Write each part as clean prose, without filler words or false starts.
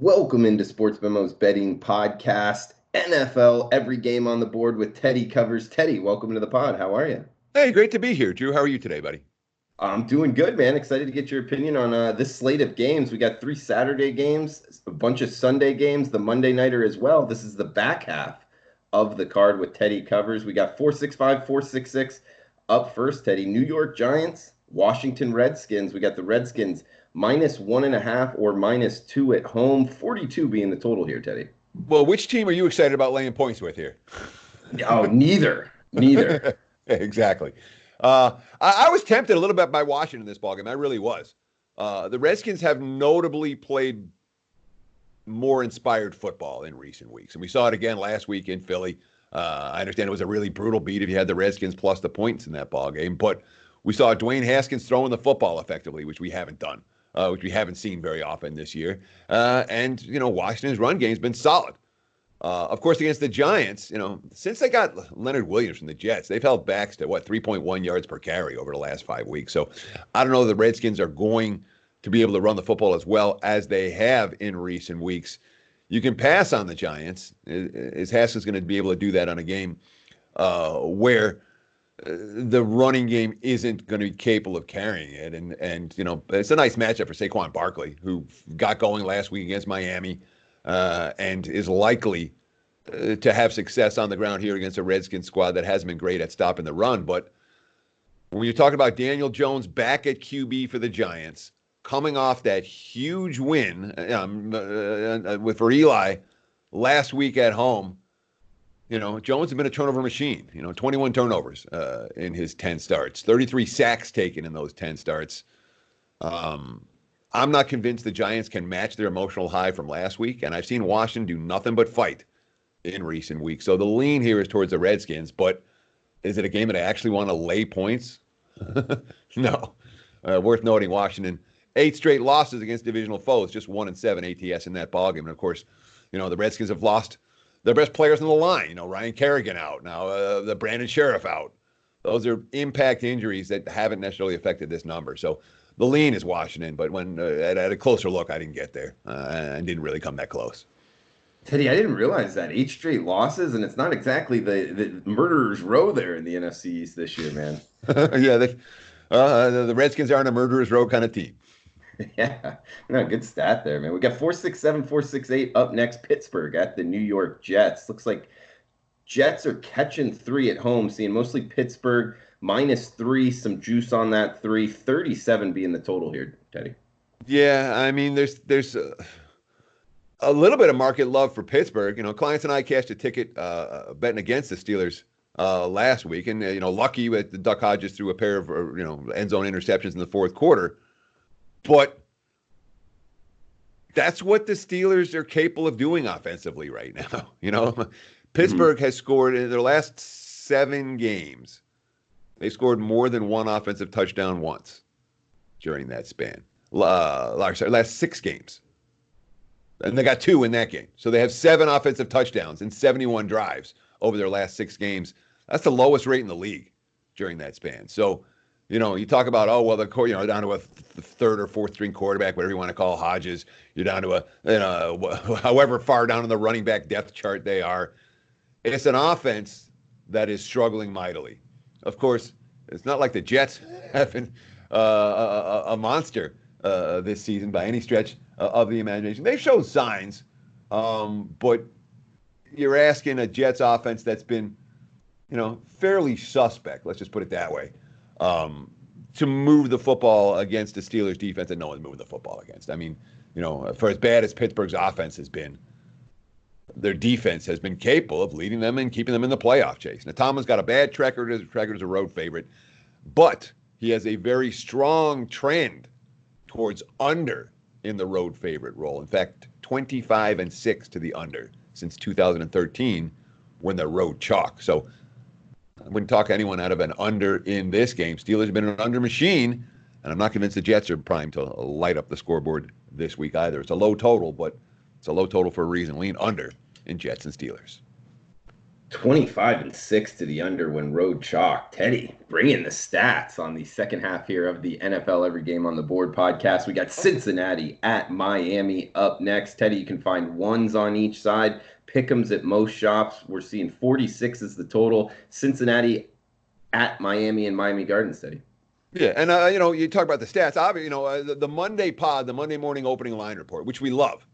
Welcome into Sports Memo's betting podcast, NFL, every game on the board with Teddy covers. Teddy, welcome to the pod. How are you? Hey, great to be here, Drew. How are you today, buddy? I'm doing good, man. Excited to get your opinion on this slate of games. We got 3 Saturday games, a bunch of Sunday games, the Monday nighter as well. This is the back half of the card with Teddy covers. We got 465, 466 up first, Teddy. New York Giants, Washington Redskins. We got the Redskins -1.5 or -2 at home, 42 being the total here, Teddy. Well, which team are you excited about laying points with here? Oh, neither. Exactly. I was tempted a little bit by Washington in this ballgame. I really was. The Redskins have notably played more inspired football in recent weeks, and we saw it again last week in Philly. I understand it was a really brutal beat if you had the Redskins plus the points in that ballgame, but we saw Dwayne Haskins throwing the football effectively, which we haven't done, which we haven't seen very often this year. And Washington's run game's been solid. Of course, against the Giants, since they got Leonard Williams from the Jets, they've held backs to 3.1 yards per carry over the last 5 weeks. So I don't know if the Redskins are going to be able to run the football as well as they have in recent weeks. You can pass on the Giants. Is Haskins going to be able to do that on a game where the running game isn't going to be capable of carrying it? And it's a nice matchup for Saquon Barkley, who got going last week against Miami. And is likely to have success on the ground here against a Redskins squad that hasn't been great at stopping the run. But when you're talking about Daniel Jones back at QB for the Giants, coming off that huge win for Eli last week at home, Jones has been a turnover machine. 21 turnovers in his 10 starts, 33 sacks taken in those 10 starts. I'm not convinced the Giants can match their emotional high from last week, and I've seen Washington do nothing but fight in recent weeks. So the lean here is towards the Redskins, but is it a game that I actually want to lay points? No. Worth noting, Washington, 8 straight losses against divisional foes, just 1-7 ATS in that ballgame. And of course, the Redskins have lost their best players on the line. Ryan Kerrigan out, now the Brandon Sheriff out. Those are impact injuries that haven't necessarily affected this number. So the lean is Washington, but when at a closer look, I didn't get there and didn't really come that close. Teddy, I didn't realize that 8 straight losses, and it's not exactly the murderer's row there in the NFC East this year, man. Yeah, the Redskins aren't a murderer's row kind of team. Yeah, no, good stat there, man. We got 467, 468 up next. Pittsburgh at the New York Jets. Looks like Jets are catching 3 at home, seeing mostly Pittsburgh. -3, some juice on that 3, 37 being the total here, Teddy. Yeah, I mean, there's a little bit of market love for Pittsburgh. Clients and I cashed a ticket betting against the Steelers last week, and lucky that the Duck Hodges threw a pair of end zone interceptions in the fourth quarter. But that's what the Steelers are capable of doing offensively right now. Pittsburgh has scored in their last 7 games. They scored more than 1 offensive touchdown once during that span. Last 6 games. And they got 2 in that game. So they have 7 offensive touchdowns in 71 drives over their last 6 games. That's the lowest rate in the league during that span. So, you talk about, down to a third or fourth string quarterback, whatever you want to call Hodges. You're down to however far down in the running back depth chart they are. It's an offense that is struggling mightily. Of course, it's not like the Jets have been a monster this season by any stretch of the imagination. They've shown signs, but you're asking a Jets offense that's been, fairly suspect, let's just put it that way, to move the football against the Steelers defense that no one's moving the football against. I mean, for as bad as Pittsburgh's offense has been, their defense has been capable of leading them and keeping them in the playoff chase. Now, Tomlin's got a bad track record as a road favorite, but he has a very strong trend towards under in the road favorite role. In fact, 25-6 to the under since 2013 when the road chalk. So I wouldn't talk anyone out of an under in this game. Steelers have been an under machine, and I'm not convinced the Jets are primed to light up the scoreboard this week either. It's a low total, but it's a low total for a reason. Lean under in Jets and Steelers. 25-6 to the under when road chalk. Teddy bringing the stats on the second half here of the NFL Every Game on the Board podcast. We got Cincinnati at Miami up next. Teddy, you can find ones on each side. Pick'ems at most shops. We're seeing 46 is the total. Cincinnati at Miami and Miami Gardens, Teddy. Yeah, and you talk about the stats. Obviously, the Monday pod, the Monday morning opening line report, which we love.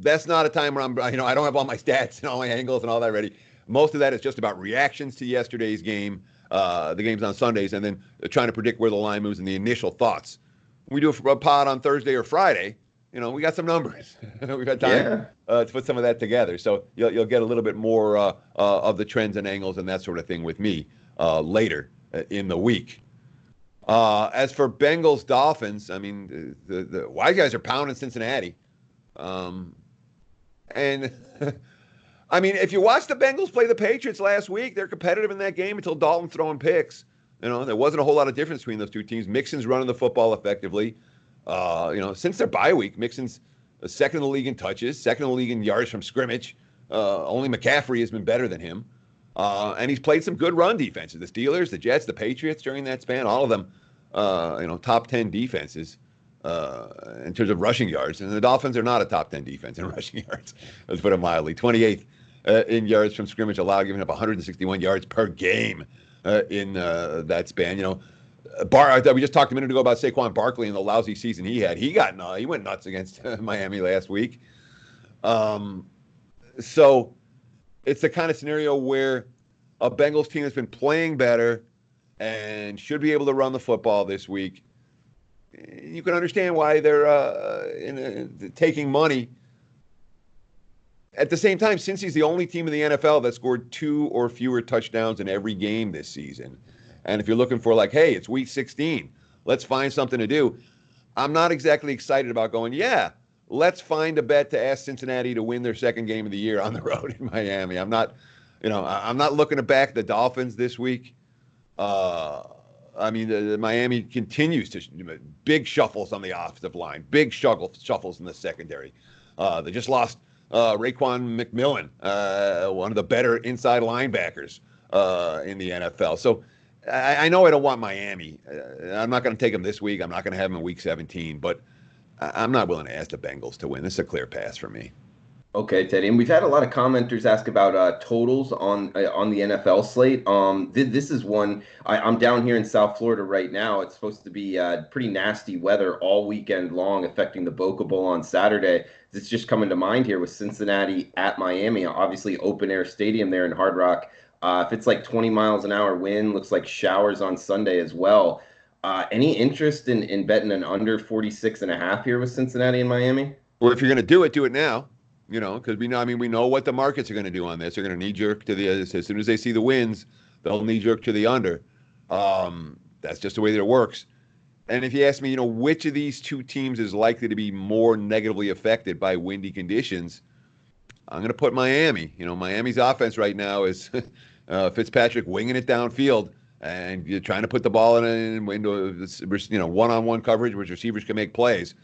That's not a time where I don't have all my stats and all my angles and all that ready. Most of that is just about reactions to yesterday's game, the games on Sundays, and then trying to predict where the line moves and the initial thoughts. When we do a pod on Thursday or Friday, we got some numbers. We've got time to put some of that together. So you'll get a little bit more of the trends and angles and that sort of thing with me later in the week. As for Bengals Dolphins, I mean, the wise guys are pounding Cincinnati. And I mean, if you watch the Bengals play the Patriots last week, they're competitive in that game until Dalton's throwing picks. There wasn't a whole lot of difference between those two teams. Mixon's running the football effectively. Since their bye week, Mixon's second in the league in touches, second in the league in yards from scrimmage. Only McCaffrey has been better than him. And he's played some good run defenses. The Steelers, the Jets, the Patriots during that span, all of them, top 10 defenses in terms of rushing yards. And the Dolphins are not a top 10 defense in rushing yards, let's put it mildly. 28th in yards from scrimmage allowed, giving up 161 yards per game in that span. We just talked a minute ago about Saquon Barkley and the lousy season he had. He went nuts against Miami last week. So it's the kind of scenario where a Bengals team has been playing better and should be able to run the football this week. You can understand why they're taking money. At the same time, since he's the only team in the NFL that scored 2 or fewer touchdowns in every game this season, and if you're looking for hey, it's week 16, let's find something to do, I'm not exactly excited about going, let's find a bet to ask Cincinnati to win their second game of the year on the road in Miami. I'm not looking to back the Dolphins this week. The Miami continues to big shuffles on the offensive line, big shuffles in the secondary. They just lost Raekwon McMillan, one of the better inside linebackers in the NFL. So I know I don't want Miami. I'm not going to take them this week. I'm not going to have them in week 17, but I'm not willing to ask the Bengals to win. This is a clear pass for me. Okay, Teddy, and we've had a lot of commenters ask about totals on the NFL slate. This is one. I'm down here in South Florida right now. It's supposed to be pretty nasty weather all weekend long, affecting the Boca Bowl on Saturday. It's just coming to mind here with Cincinnati at Miami, obviously open air stadium there in Hard Rock. If it's 20 miles an hour wind, looks like showers on Sunday as well. Any interest in betting an under 46.5 here with Cincinnati and Miami? Well, if you're going to do it now. Because we know what the markets are going to do on this. They're going to knee jerk to as soon as they see the wins, they'll knee jerk to the under. That's just the way that it works. And if you ask me, which of these two teams is likely to be more negatively affected by windy conditions, I'm going to put Miami. Miami's offense right now is Fitzpatrick winging it downfield, and you're trying to put the ball into one-on-one coverage, which receivers can make plays.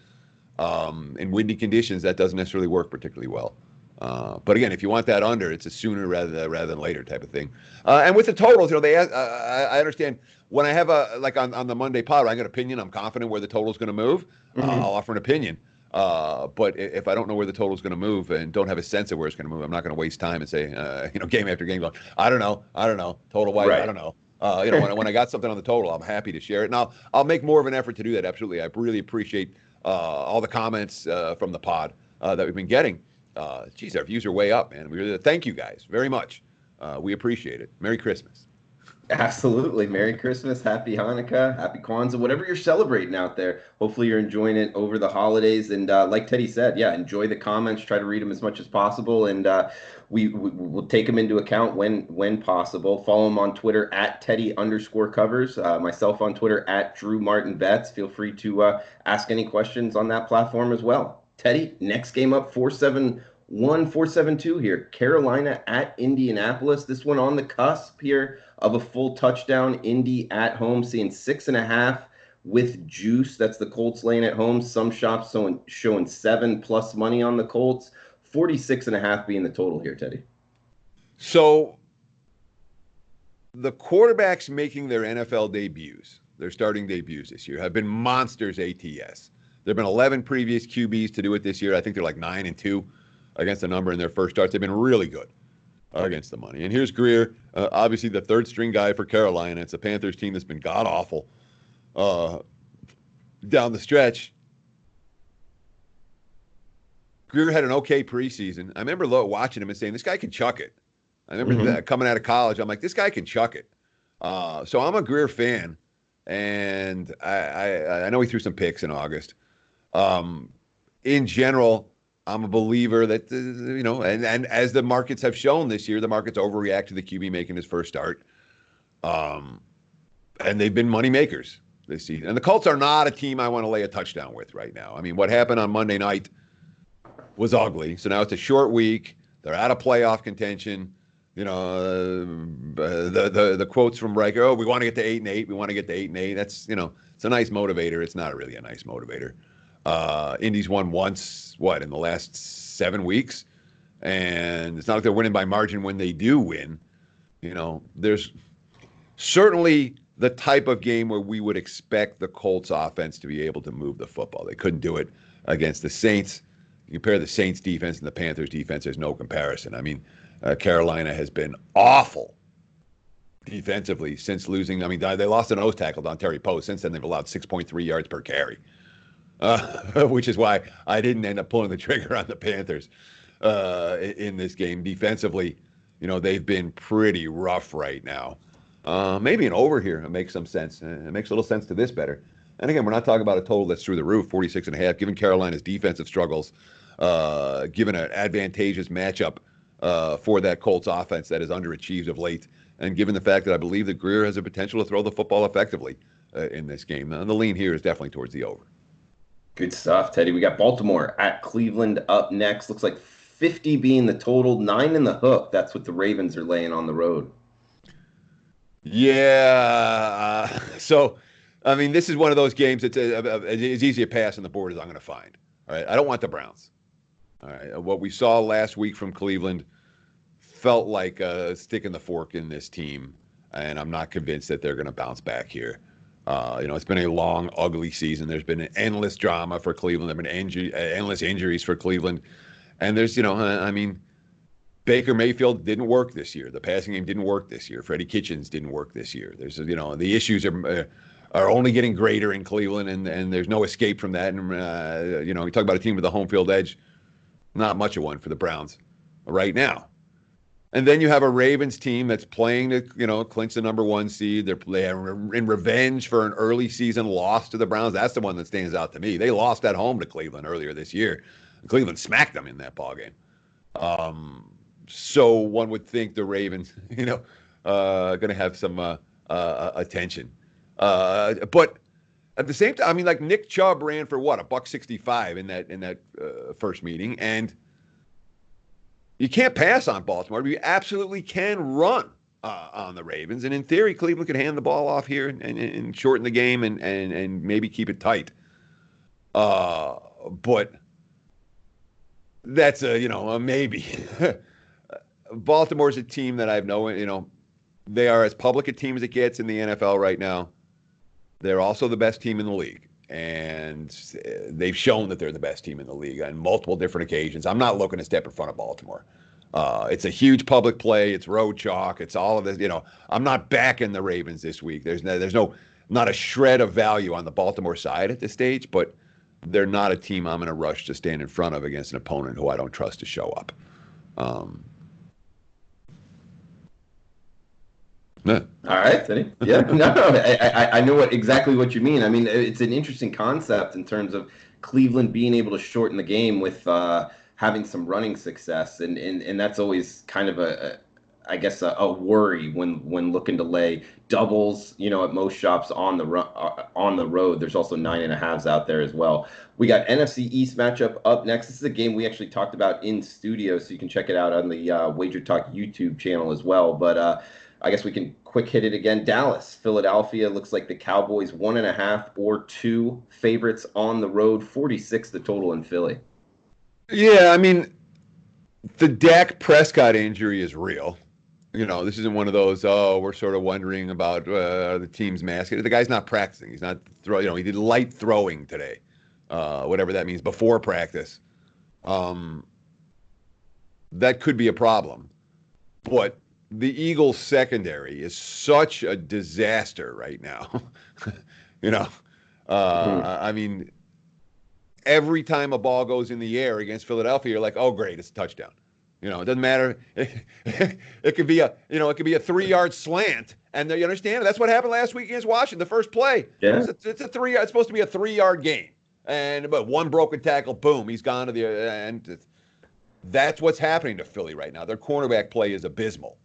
In windy conditions, that doesn't necessarily work particularly well. But again, if you want that under, it's a sooner rather than later type of thing. And with the totals, they ask, I understand when I have on the Monday pod, I got an opinion. I'm confident where the total is going to move. I'll offer an opinion. But if I don't know where the total is going to move and don't have a sense of where it's going to move, I'm not going to waste time and say, game after game, going, I don't know, total wise, right. I don't know. When I got something on the total, I'm happy to share it. And I'll make more of an effort to do that. Absolutely. I really appreciate all the comments from the pod that we've been getting. Our views are way up, man. We really thank you guys very much. We appreciate it. Merry Christmas. Absolutely. Merry Christmas, Happy Hanukkah, Happy Kwanzaa, whatever you're celebrating out there. Hopefully you're enjoying it over the holidays. And like Teddy said, enjoy the comments. Try to read them as much as possible. And we'll take them into account when possible. Follow him on Twitter at Teddy_covers. Myself on Twitter at Drew Martin Betts. Feel free to ask any questions on that platform as well. Teddy, next game up, 4-7-1, 4-7-2 here. Carolina at Indianapolis. This one on the cusp here of a full touchdown. Indy at home, seeing 6.5 with juice. That's the Colts laying at home. Some shops showing 7+ money on the Colts. 46.5 being the total here, Teddy. So the quarterbacks making their NFL debuts, their starting debuts this year, have been monsters ATS. There have been 11 previous QBs to do it this year. I think they're like 9-2 against the number in their first starts. They've been really good against the money. And here's Greer, obviously the third string guy for Carolina. It's a Panthers team that's been god-awful down the stretch. Greer had an okay preseason. I remember watching him and saying, this guy can chuck it. I remember coming out of college, I'm like, this guy can chuck it. So I'm a Greer fan, and I know he threw some picks in August. In general, I'm a believer that, and as the markets have shown this year, the markets overreact to the QB making his first start. And they've been money makers this season. And the Colts are not a team I want to lay a touchdown with right now. I mean, what happened on Monday night was ugly. So now it's a short week. They're out of playoff contention. The quotes from Riker, oh, we want to get to 8-8. We want to get to 8-8. That's, it's a nice motivator. It's not really a nice motivator. Indy's won once, in the last 7 weeks? And it's not like they're winning by margin when they do win. There's certainly the type of game where we would expect the Colts offense to be able to move the football. They couldn't do it against the Saints. You compare the Saints defense and the Panthers defense, there's no comparison. I mean, Carolina has been awful defensively since losing. I mean, they lost an nose tackle on Terry Post. Since then, they've allowed 6.3 yards per carry, which is why I didn't end up pulling the trigger on the Panthers in this game. Defensively, they've been pretty rough right now. Maybe an over here. It makes some sense. It makes a little sense to this better. And again, we're not talking about a total that's through the roof, 46.5, given Carolina's defensive struggles, given an advantageous matchup for that Colts offense that has underachieved of late, and given the fact that I believe that Greer has the potential to throw the football effectively in this game. And the lean here is definitely towards the over. Good stuff, Teddy. We got Baltimore at Cleveland up next. Looks like 50 being the total, 9 in the hook. That's what the Ravens are laying on the road. Yeah. So, I mean, this is one of those games that's as easy a pass on the board as I'm going to find. All right. I don't want the Browns. All right. What we saw last week from Cleveland felt like sticking the fork in this team, and I'm not convinced that they're going to bounce back here. It's been a long, ugly season. There's been an endless drama for Cleveland. There have been endless injuries for Cleveland. And there's, Baker Mayfield didn't work this year. The passing game didn't work this year. Freddie Kitchens didn't work this year. There's, the issues are only getting greater in Cleveland, and there's no escape from that. And, you talk about a team with a home field edge, not much of one for the Browns right now. And then you have a Ravens team that's playing to, clinch the number 1 seed. They are in revenge for an early season loss to the Browns. That's the one that stands out to me. They lost at home to Cleveland earlier this year. Cleveland smacked them in that ballgame. So one would think the Ravens, going to have some attention. But at the same time, I mean, like Nick Chubb ran for $165 in that first meeting, and you can't pass on Baltimore. You absolutely can run on the Ravens, and in theory, Cleveland could hand the ball off here and shorten the game and maybe keep it tight. But that's a maybe. Baltimore's a team that I've they are as public a team as it gets in the NFL right now. They're also the best team in the league, and they've shown that they're the best team in the league on multiple different occasions. I'm not looking to step in front of Baltimore. It's a huge public play. It's road chalk. It's all of this. I'm not backing the Ravens this week. There's not a shred of value on the Baltimore side at this stage, but they're not a team I'm in a rush to stand in front of against an opponent who I don't trust to show up. All right, Teddy. Yeah, no, I know exactly what you mean. I mean, it's an interesting concept in terms of Cleveland being able to shorten the game with having some running success, and that's always kind of a worry when looking to lay doubles. At most shops on the road. There's also 9.5s out there as well. We got NFC East matchup up next. This is a game we actually talked about in studio, so you can check it out on the Wager Talk YouTube channel as well. But I guess we can quick hit it again. Dallas, Philadelphia. Looks like the Cowboys 1.5 or 2 favorites on the road. 46 the total in Philly. Yeah, I mean, the Dak Prescott injury is real. This isn't one of those, oh, we're sort of wondering about the team's mask. The guy's not practicing. He's not he did light throwing today, whatever that means, before practice. That could be a problem. But the Eagles secondary is such a disaster right now. I mean, every time a ball goes in the air against Philadelphia, you're like, oh, great, it's a touchdown. It doesn't matter. It could be a 3-yard slant, and you understand that's what happened last week against Washington. The first play, Yeah. it's supposed to be a 3-yard game, but one broken tackle, boom, he's gone to the end. That's what's happening to Philly right now. Their cornerback play is abysmal.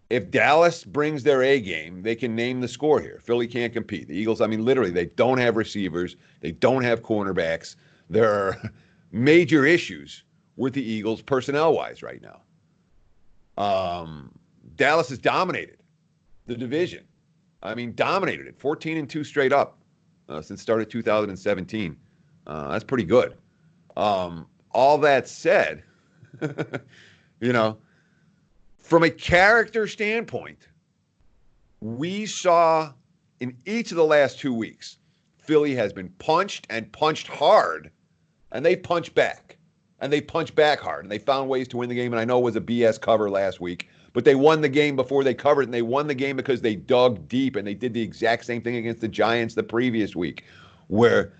If Dallas brings their A game, they can name the score here. Philly can't compete. The Eagles, literally, they don't have receivers. They don't have cornerbacks. There are major issues with the Eagles personnel-wise right now. Dallas has dominated the division. Dominated it. 14-2 straight up since start of 2017. That's pretty good. All that said, from a character standpoint, we saw in each of the last 2 weeks, Philly has been punched and punched hard, and they punched back. And they punched back hard, and they found ways to win the game. And I know it was a BS cover last week, but they won the game before they covered, and they won the game because they dug deep, and they did the exact same thing against the Giants the previous week, where,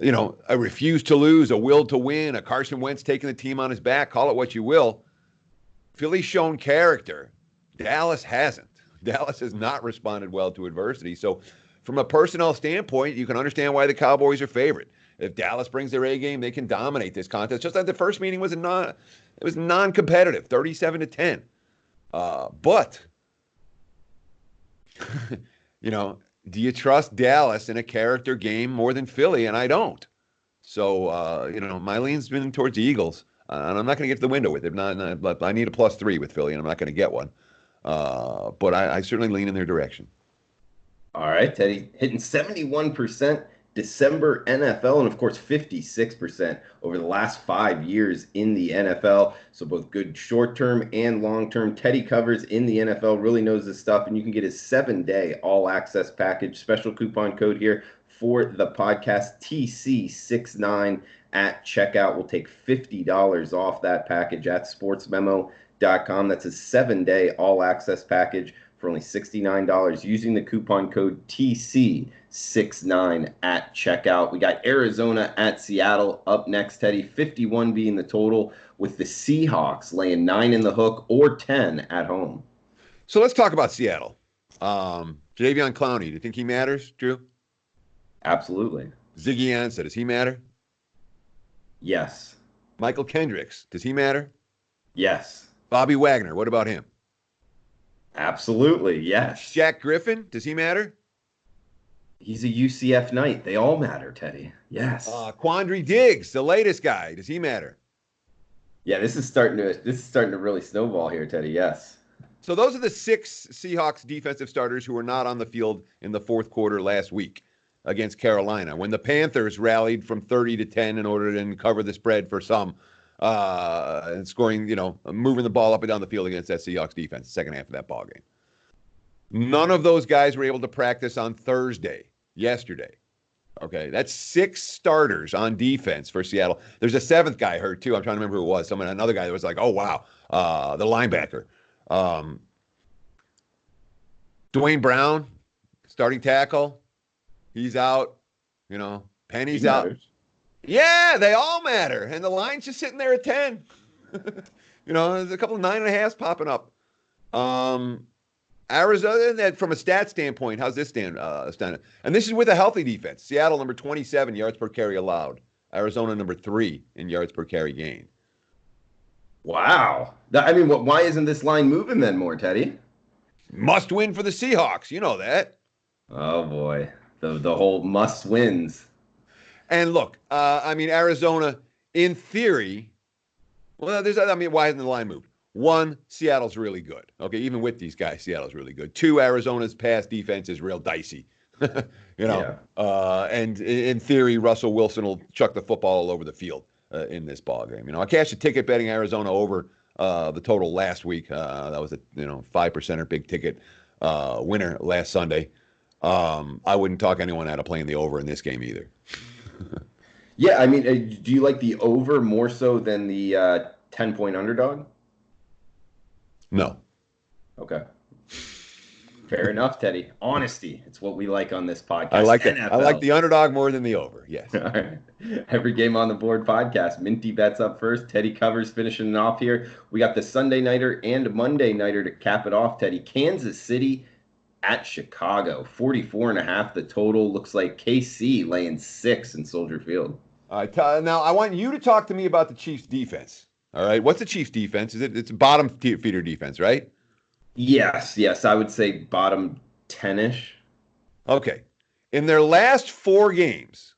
a refuse to lose, a will to win, a Carson Wentz taking the team on his back, call it what you will. Philly's shown character. Dallas hasn't. Dallas has not responded well to adversity. So from a personnel standpoint, you can understand why the Cowboys are favorite. If Dallas brings their A game, they can dominate this contest. Just like the first meeting was non-competitive, 37-10. But do you trust Dallas in a character game more than Philly? And I don't. So my lean's been towards the Eagles, and I'm not going to get to the window with it. But I need a +3 with Philly, and I'm not going to get one. But I certainly lean in their direction. All right, Teddy, hitting 71%. December NFL, and of course 56% over the last 5 years in the NFL. So both good short-term and long-term. Teddy covers in the NFL, really knows this stuff, and you can get his 7-day all-access package. Special coupon code here for the podcast, TC69 at checkout. We'll take $50 off that package at sportsmemo.com. That's a 7-day all-access package for only $69 using the coupon code TC69 at checkout. We got Arizona at Seattle up next, Teddy. 51 being the total, with the Seahawks laying 9 in the hook or 10 at home. So let's talk about Seattle. Jadeveon Clowney, do you think he matters, Drew? Absolutely. Ziggy Ansah, does he matter? Yes. Michael Kendricks, does he matter? Yes. Bobby Wagner, what about him? Absolutely, yes. Jack Griffin, does he matter? He's a UCF Knight. They all matter, Teddy. Yes. Quandre Diggs, the latest guy, does he matter? Yeah, this is starting to really snowball here, Teddy. Yes. So those are the 6 Seahawks defensive starters who were not on the field in the fourth quarter last week against Carolina, when the Panthers rallied from 30-10 in order to cover the spread for some, and scoring, moving the ball up and down the field against that Seahawks defense, the second half of that ball game. None of those guys were able to practice on yesterday. Okay, that's 6 starters on defense for Seattle. There's a 7th guy hurt too. I'm trying to remember who it was. Another guy that was like, oh wow, the linebacker. Dwayne Brown, starting tackle, he's out. Penny's out. Matters. Yeah, they all matter, and the line's just sitting there at 10. There's a couple of 9.5s popping up. Arizona, from a stat standpoint, how's this stand? And this is with a healthy defense. Seattle, number 27 yards per carry allowed. Arizona, number 3 in yards per carry gained. Wow. Why isn't this line moving then more, Teddy? Must win for the Seahawks. You know that. Oh, boy. The whole must wins. And look, Arizona, in theory, why hasn't the line moved? 1, Seattle's really good. Okay, even with these guys, Seattle's really good. 2, Arizona's pass defense is real dicey. Yeah. And in theory, Russell Wilson will chuck the football all over the field in this ball game. I cashed a ticket betting Arizona over the total last week. That was a 5%er big ticket winner last Sunday. I wouldn't talk anyone out of playing the over in this game either. Yeah, I mean, do you like the over more so than the 10-point underdog? No. Okay. Fair enough, Teddy. Honesty. It's what we like on this podcast. I like it. NFL. I like the underdog more than the over. Yes. All right. Every game on the board podcast. Minty bets up first. Teddy covers finishing it off here. We got the Sunday nighter and Monday nighter to cap it off, Teddy. Kansas City at Chicago. 44.5 the total. Looks like KC laying 6 in Soldier Field. All right. Now, I want you to talk to me about the Chiefs' defense. All right. What's the Chiefs' defense? It's bottom feeder defense, right? Yes. I would say bottom 10-ish. Okay. In their last 4 games,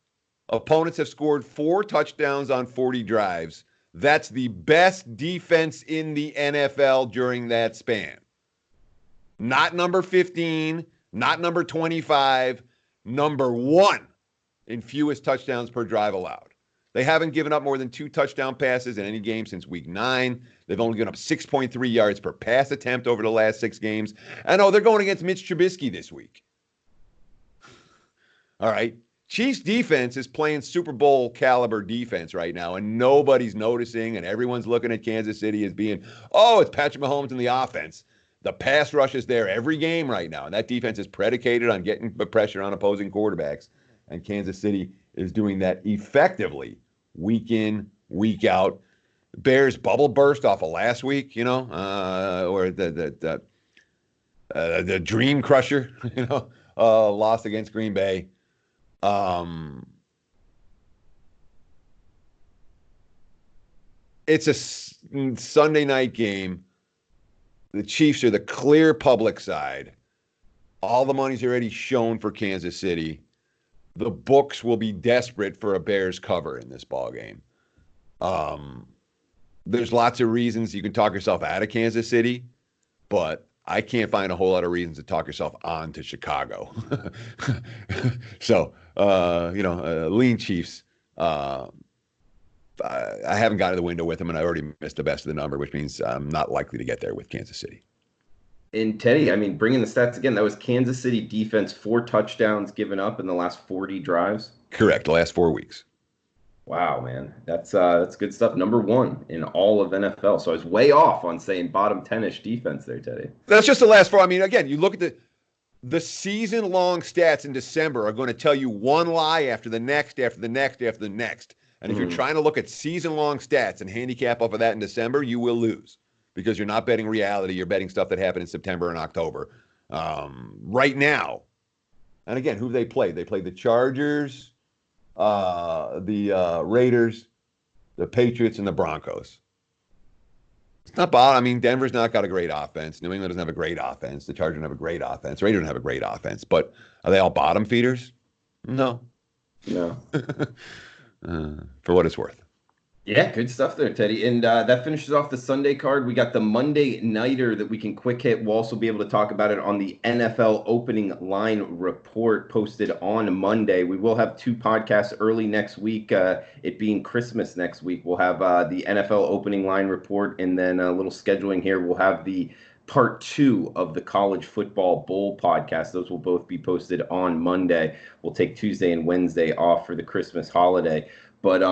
opponents have scored 4 touchdowns on 40 drives. That's the best defense in the NFL during that span. Not number 15, not number 25, number 1 in fewest touchdowns per drive allowed. They haven't given up more than 2 touchdown passes in any game since week 9. They've only given up 6.3 yards per pass attempt over the last 6 games. And they're going against Mitch Trubisky this week. All right. Chiefs defense is playing Super Bowl caliber defense right now, and nobody's noticing, and everyone's looking at Kansas City as being, it's Patrick Mahomes in the offense. The pass rush is there every game right now, and that defense is predicated on getting pressure on opposing quarterbacks, and Kansas City is doing that effectively week in, week out. Bears bubble burst off of last week, or the Dream Crusher, lost against Green Bay. It's a Sunday night game. The Chiefs are the clear public side. All the money's already shown for Kansas City. The books will be desperate for a Bears cover in this ball game. There's lots of reasons you can talk yourself out of Kansas City, but I can't find a whole lot of reasons to talk yourself on to Chicago. So, lean Chiefs. I haven't got to the window with them, and I already missed the best of the number, which means I'm not likely to get there with Kansas City. And Teddy, I mean, bringing the stats again, that was Kansas City defense, 4 touchdowns given up in the last 40 drives. Correct, the last 4 weeks. Wow, man, that's good stuff. Number 1 in all of NFL. So I was way off on saying bottom 10-ish defense there, Teddy. That's just the last 4. I mean, again, you look at the season-long stats in December are going to tell you one lie after the next, after the next, after the next. And if you're trying to look at season-long stats and handicap off of that in December, you will lose because you're not betting reality. You're betting stuff that happened in September and October. Right now, and again, who they played? They played the Chargers, the Raiders, the Patriots, and the Broncos. It's not bad. I mean, Denver's not got a great offense. New England doesn't have a great offense. The Chargers don't have a great offense. Raiders don't have a great offense. But are they all bottom feeders? No. For what it's worth. Yeah, good stuff there, Teddy. And that finishes off the Sunday card. We got the Monday nighter that we can quick hit. We'll also be able to talk about it on the NFL opening line report posted on Monday. We will have 2 podcasts early next week, it being Christmas next week. We'll have the NFL opening line report, and then a little scheduling here. We'll have the part 2 of the College Football Bowl podcast. Those will both be posted on Monday. We'll take Tuesday and Wednesday off for the Christmas holiday. But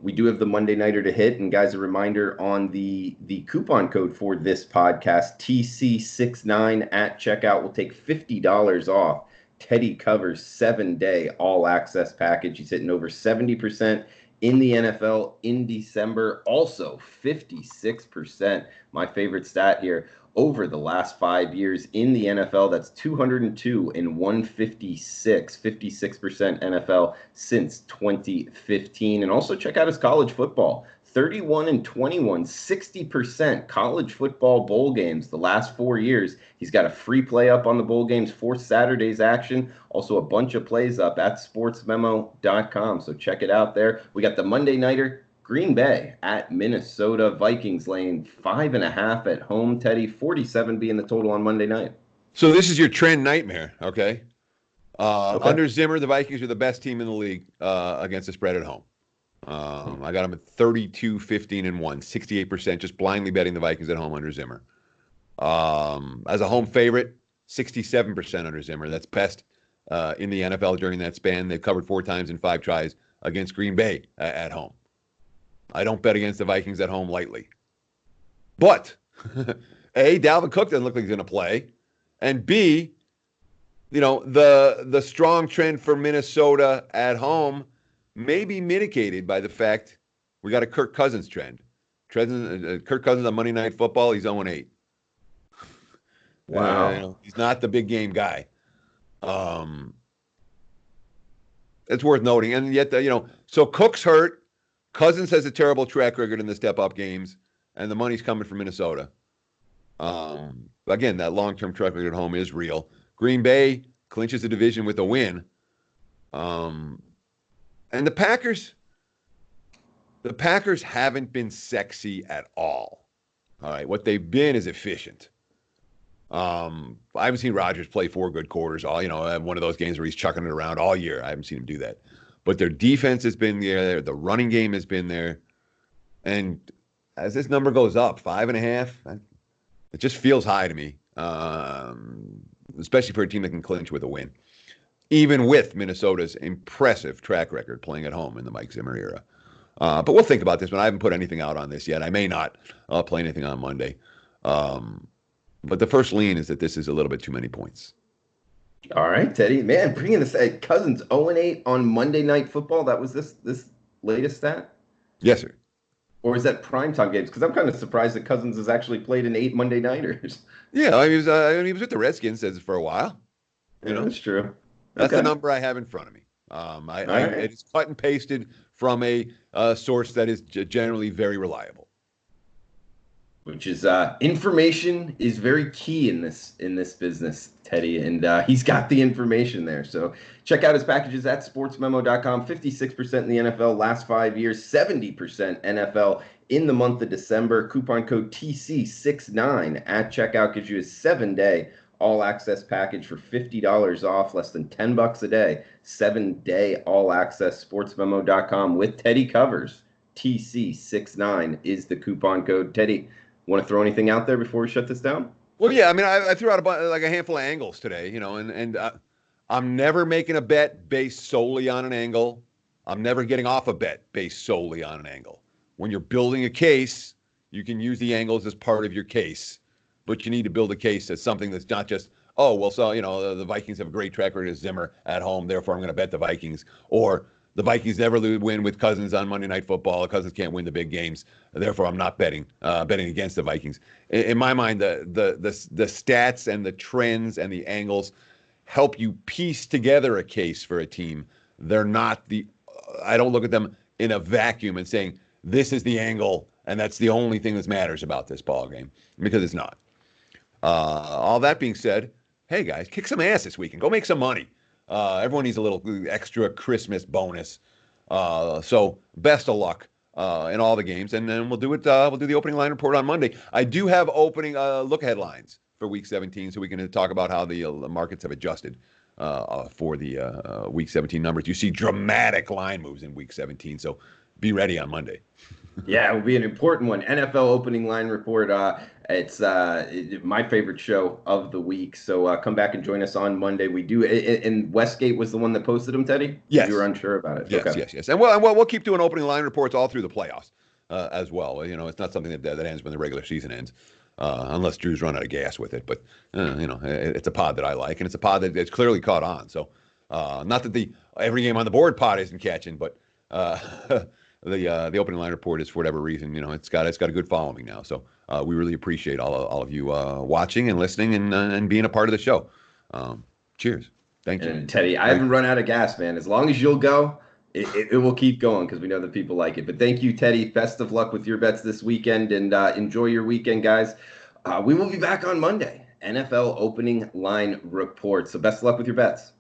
we do have the Monday nighter to hit. And guys, a reminder on the coupon code for this podcast, TC69 at checkout, will take $50 off Teddy Covers 7-day all access package. He's hitting over 70% in the NFL in December. Also 56%, my favorite stat here, over the last 5 years in the NFL. That's 202 and 156, 56% NFL since 2015. And also check out his college football, 31 and 21, 60% college football bowl games the last 4 years. He's got a free play up on the bowl games for Saturday's action. Also a bunch of plays up at sportsmemo.com. So check it out there. We got the Monday nighter, Green Bay at Minnesota. Vikings laying 5.5 at home, Teddy. 47 being the total on Monday night. So this is your trend nightmare, okay? Okay. Under Zimmer, the Vikings are the best team in the league against the spread at home. I got them at 32, 15, and 1, 68%, just blindly betting the Vikings at home under Zimmer. As a home favorite, 67% under Zimmer. That's best in the NFL during that span. They've covered 4 times in 5 tries against Green Bay at home. I don't bet against the Vikings at home lightly. But, A, Dalvin Cook doesn't look like he's going to play. And B, the strong trend for Minnesota at home may be mitigated by the fact we got a Kirk Cousins trend. Kirk Cousins on Monday Night Football, he's 0-8. Wow. He's not the big game guy. It's worth noting. And yet, so Cook's hurt. Cousins has a terrible track record in the step-up games, and the money's coming from Minnesota. Again, that long-term track record at home is real. Green Bay clinches the division with a win. And the Packers haven't been sexy at all. All right, what they've been is efficient. I haven't seen Rodgers play 4 good quarters. One of those games where he's chucking it around all year. I haven't seen him do that. But their defense has been there. The running game has been there. And as this number goes up, 5.5, it just feels high to me, especially for a team that can clinch with a win, even with Minnesota's impressive track record playing at home in the Mike Zimmer era. But we'll think about this one. I haven't put anything out on this yet. I may not play anything on Monday. But the first lean is that this is a little bit too many points. All right, Teddy. Man, bringing this Cousins 0-8 on Monday Night Football. That was this latest stat? Yes, sir. Or is that primetime games? Because I'm kind of surprised that Cousins has actually played in 8 Monday Nighters. Yeah, he was with the Redskins for a while. That's true. That's the number I have in front of me. It's cut and pasted from a source that is generally very reliable. Which is information is very key in this business, Teddy, and he's got the information there. So check out his packages at sportsmemo.com. 56% in the NFL last 5 years, 70% NFL in the month of December. Coupon code TC69 at checkout gives you a 7-day all-access package for $50 off, less than $10 a day. 7-day all-access, sportsmemo.com with Teddy covers. TC69 is the coupon code. Teddy, want to throw anything out there before we shut this down? Well, yeah. I mean, I threw out a handful of angles today, and I'm never making a bet based solely on an angle. I'm never getting off a bet based solely on an angle. When you're building a case, you can use the angles as part of your case, but you need to build a case as something that's not just, the Vikings have a great track record as Zimmer at home, therefore I'm going to bet the Vikings, or the Vikings never win with Cousins on Monday Night Football. Cousins can't win the big games. Therefore, I'm not betting against the Vikings. In my mind, the stats and the trends and the angles help you piece together a case for a team. They're not I don't look at them in a vacuum and saying, this is the angle, and that's the only thing that matters about this ball game, because it's not. All that being said, hey, guys, kick some ass this weekend. Go make some money. Everyone needs a little extra Christmas bonus. So best of luck in all the games, and then we'll do it. We'll do the opening line report on Monday. I do have opening look ahead lines for Week 17, so we can talk about how the markets have adjusted for the Week 17 numbers. You see dramatic line moves in Week 17, so be ready on Monday. Yeah, it will be an important one. NFL opening line report. It's my favorite show of the week. So come back and join us on Monday. We do. And Westgate was the one that posted them, Teddy? Yes. You were unsure about it. Yes, okay. yes. And we'll keep doing opening line reports all through the playoffs as well. It's not something that ends when the regular season ends, unless Drew's run out of gas with it. But it's a pod that I like, and it's a pod that's clearly caught on. So not that the every game on the board pod isn't catching, but the opening line report is, for whatever reason, it's got a good following now. So we really appreciate all of you watching and listening and being a part of the show. Cheers. Thank you. And Teddy, I haven't run out of gas, man. As long as you'll go, it will keep going, because we know that people like it. But thank you, Teddy. Best of luck with your bets this weekend, and enjoy your weekend, guys. We will be back on Monday. NFL opening line report. So best of luck with your bets.